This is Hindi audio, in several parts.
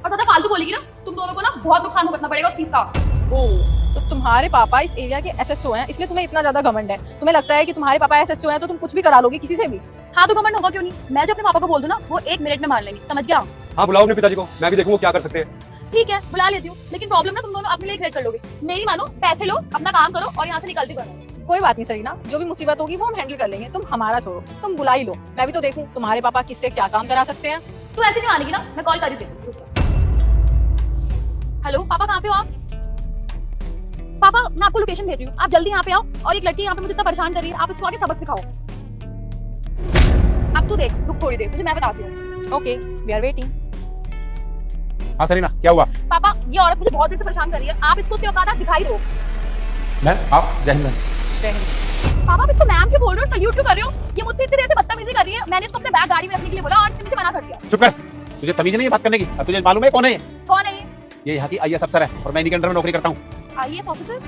और ज्यादा फालतू बोलेगी ना तुम दोनों को ना बहुत नुकसान भुगतना पड़ेगा उस चीज का। तो तुम्हारे पापा इस एरिया के एसएचओ हैं, इसलिए तुम्हें इतना ज्यादा घमंड है। तुम्हें लगता है कि तुम्हारे पापा एसएचओ हैं तो तुम कुछ भी करा लोगे किसी से भी। हाँ तो घमंड होगा क्यों नहीं, मैं जो अपने पापा को बोल दूं ना वो 1 मिनट में मान लेंगे, समझ गया। हाँ बुलाओ अपने पिताजी को, मैं भी देखूंगा क्या कर सकते हैं। ठीक है बुला लेती हूँ, लेकिन प्रॉब्लम ना तुम दोनों अपने लिए क्रिएट कर लोगे। मेरी मानो, पैसे लो, अपना काम करो और यहाँ से निकलती बनो। कोई बात नहीं सरीना, जो भी मुसीबत होगी वो हम हैंडल कर लेंगे। तुम हमारा छोड़ो, तुम बुला ही लो। मैं भी तो देखूं तुम्हारे पापा किससे क्या काम करा सकते हैं। तू ऐसे नहीं मानेगी ना, मैं कॉल कर ही देती हूँ। हेलो पापा, कहाँ पे हो आप? पापा मैं आपको लोकेशन भेज रही हूँ, आप जल्दी यहाँ पे आओ। और एक लड़की यहाँ पे मुझे इतना परेशान कर रही है, आप इसको आगे सबक सिखाओ। अब तू देख, रुक थोड़ी देर, मुझे मैं बताती हूँ। Okay, we are waiting. हाँ सरीना, क्या हुआ? पापा ये औरत मुझे बहुत देर से परेशान कर रही है, आप इसको उसकी औकात आज दिखाई दो। मैम आप जय हिंद। जय हिंद। पापा आप इसको मैम क्यों बोल रहे हो, सल्यूट क्यों कर रहे हो? ये मुझसे इतनी देर से बदतमीजी कर रही है, मैंने इसको अपने बैग गाड़ी में रखने के लिए बोला और इसने मुझे मना कर दिया। चुप कर, तुझे तमीज नहीं है बात करने की? अब तुझे मालूम है कौन है ये? कौन है ये? ये यहाँ की आईएएस अफसर है और मैं इनके अंडर में नौकरी करता हूँ। IAS officer?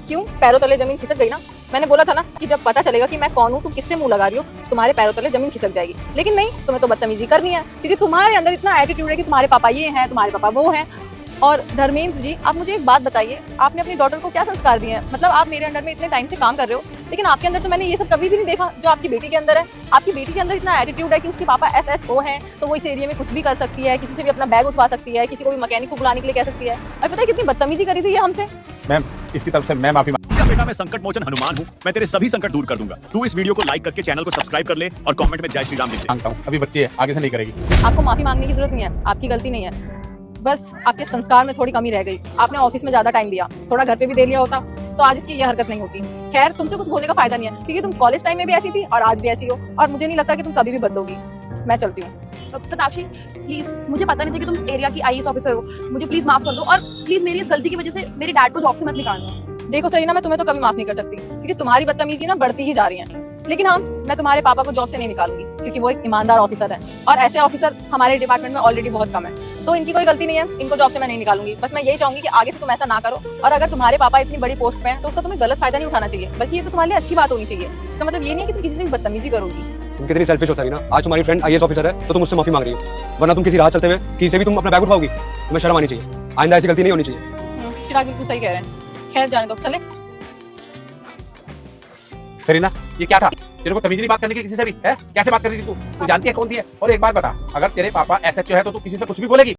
क्यों, पैरों तले जमीन खिसक गई ना? मैंने बोला था ना कि जब पता चलेगा कि मैं कौन हूँ, तुम किससे मुंह लगा रही हो, तुम्हारे पैरों तले जमीन खिसक जाएगी। लेकिन नहीं, तुम्हें तो बदतमीजी करनी है क्योंकि तुम्हारे अंदर इतना एटीट्यूड है कि तुम्हारे पापा ये हैं, तुम्हारे पापा वो हैं। और धर्मेंद्र जी, आप मुझे एक बात बताइए, आपने अपनी डॉटर को क्या संस्कार दिए हैं? मतलब आप मेरे अंडर में इतने टाइम से काम कर रहे हो, लेकिन आपके अंदर तो मैंने ये सब कभी भी नहीं देखा जो आपकी बेटी के अंदर है। आपकी बेटी के अंदर इतना एटीट्यूड है कि उसके पापा एसएचओ हैं, तो वो इस एरिया में कुछ भी कर सकती है, किसी से भी अपना बैग उठवा सकती है, किसी को भी मैकेनिक को बुलाने के लिए कह सकती है। और पता है कितनी बदतमीजी करी थी ये हमसे। मैम इसकी तरफ से मैं माफी बेटा मैं संकट मोचन हनुमान हूँ, मैं तेरे सभी संकट दूर कर दूंगा। तू इस वीडियो को लाइक करके चैनल को सब्सक्राइब कर ले और कमेंट में जय श्री राम लिख दे। मांगता हूँ, अभी बच्ची है, आगे से नहीं करेगी। आपको माफी मांगने की जरूरत नहीं है, आपकी गलती नहीं है, बस आपके संस्कार में थोड़ी कमी रह गई। आपने ऑफिस में ज्यादा टाइम दिया, थोड़ा घर पे भी दे लिया होता तो आज इसकी ये हरकत नहीं होती। खैर तुमसे कुछ बोलने का फायदा नहीं है क्योंकि तुम कॉलेज टाइम में भी ऐसी थी और आज भी ऐसी हो, और मुझे नहीं लगता कि तुम कभी भी बदलोगी। मैं चलती हूँ। सताक्षी प्लीज, मुझे पता नहीं था कि तुम इस एरिया की आईएएस ऑफिसर हो, मुझे प्लीज माफ कर दो और प्लीज मेरी इस गलती की वजह से मेरे डैड को जॉब से मत निकालना। देखो सरीना, मैं तुम्हें तो कभी माफ नहीं कर सकती क्योंकि तुम्हारी बदतमीजी ना बढ़ती ही जा रही है। लेकिन हाँ, मैं तुम्हारे पापा को जॉब से नहीं निकालूंगी क्योंकि वो एक ईमानदार ऑफिसर है और ऐसे ऑफिसर हमारे डिपार्टमेंट में ऑलरेडी बहुत कम है। तो इनकी कोई गलती नहीं है, इनको जॉब से मैं नहीं निकालूंगी। बस मैं यही चाहूंगी कि आगे से तुम ऐसा ना करो, और अगर तुम्हारे पापा इतनी बड़ी पोस्ट पे हैं तो उसका तुम्हें गलत फायदा नहीं उठाना चाहिए, बल्कि ये तो तुम्हारे लिए अच्छी बात होनी चाहिए। इसका मतलब ये नहीं है कि तुम किसी से भी बदतमीजी करोगी। तुम कितनी सेल्फिश हो सरीना, आज तुम्हारी फ्रेंड आईएएस ऑफिसर है तो तुम मुझसे माफी मांग रही हो, वरना तुम किसी राह चलते हुए किसी से भी तुम अपना बैग उठाओगी। तुम्हें शर्म आनी चाहिए, आइंदा ऐसी गलती नहीं होनी चाहिए। चिराग बिल्कुल सही कह रहे हैं। खैर जाने दो, चले। सरीना ये क्या था? तेरे को तमीज नहीं बात करने की किसी से भी है? कैसे बात कर रही थी तू? तू जानती है कौन थी है? और एक बात बता, अगर तेरे पापा एसएचओ है तो तू किसी से कुछ भी बोलेगी?